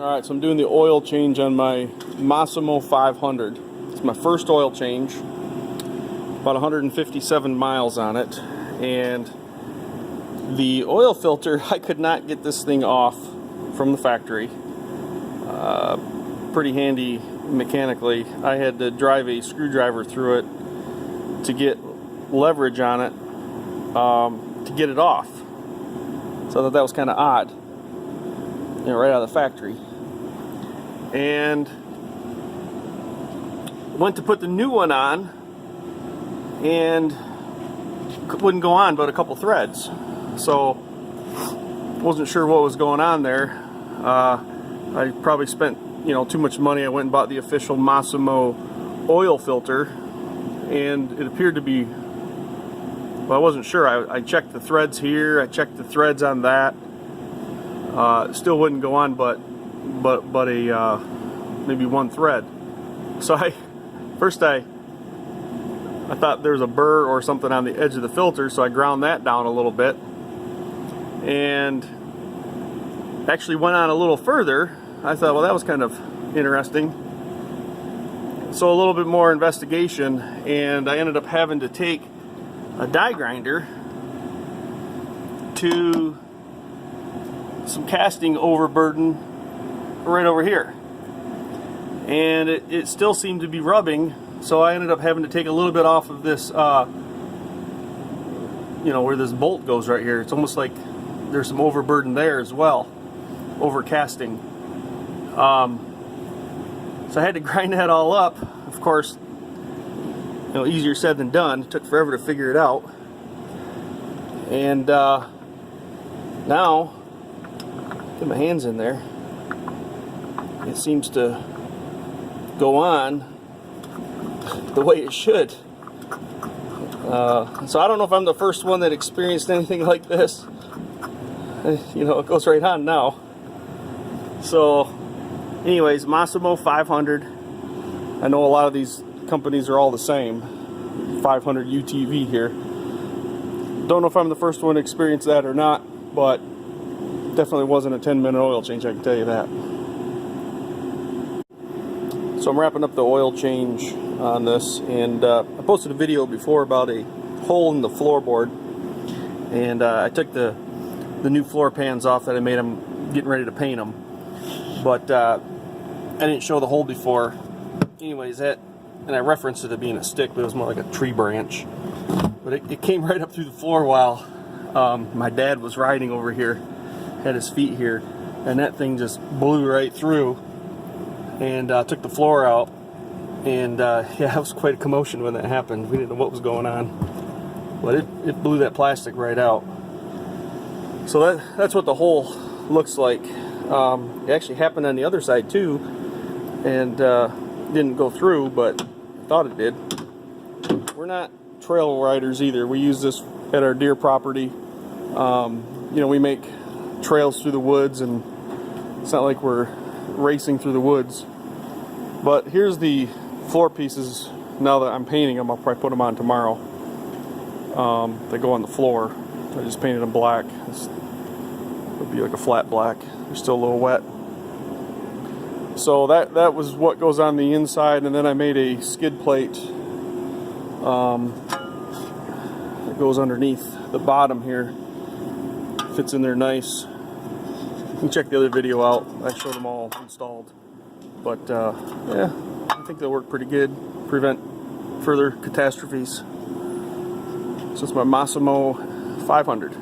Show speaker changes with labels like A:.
A: Alright, so I'm doing the oil change on my Massimo 500. It's my first oil change. About 157 miles on it. And the oil filter, I could not get this thing off from the factory. Pretty handy mechanically. I had to drive a screwdriver through it to get leverage on it to get it off. So I thought that was kind of odd. Right out of the factory. And went to put the new one on and wouldn't go on but a couple threads. So wasn't sure what was going on there. I probably spent too much money. I went and bought the official Massimo oil filter, and it appeared to be, well, I wasn't sure. I checked the threads here, I checked the threads on that. Still wouldn't go on but a maybe one thread. So I thought there was a burr or something on the edge of the filter, so I ground that down a little bit and actually went on a little further. I thought, well, that was kind of interesting. So a little bit more investigation, and I ended up having to take a die grinder to some casting overburden right over here, and it still seemed to be rubbing, so I ended up having to take a little bit off of this where this bolt goes right here. It's almost like there's some overburden there as well, over casting. So I had to grind that all up. Of course, easier said than done. It took forever to figure it out. And now, get my hands in there. It seems to go on the way it should. So I don't know if I'm the first one that experienced anything like this. It goes right on now. So anyways, Massimo 500. I know a lot of these companies are all the same. 500 UTV here. Don't know if I'm the first one to experience that or not, but definitely wasn't a 10-minute oil change, I can tell you that. So I'm wrapping up the oil change on this, and I posted a video before about a hole in the floorboard, and I took the new floor pans off that I made. I'm getting ready to paint them, but I didn't show the hole before. Anyways, and I referenced it as being a stick, but it was more like a tree branch. But it came right up through the floor while my dad was riding over here, had his feet here, and that thing just blew right through and took the floor out. And yeah, it was quite a commotion when that happened. We didn't know what was going on, but it blew that plastic right out. So that's what the hole looks like. It actually happened on the other side too, and didn't go through, but I thought it did. We're not trail riders either. We use this at our deer property. We make trails through the woods, and it's not like we're racing through the woods. But here's the floor pieces. Now that I'm painting them, I'll probably put them on tomorrow. They go on the floor. I just painted them black. It would be like a flat black. They're still a little wet. So that was what goes on the inside, and then I made a skid plate that goes underneath the bottom here. Fits in there nice. You can check the other video out. I showed them all installed. But yeah, I think they'll work pretty good. Prevent further catastrophes. So it's my Massimo 500.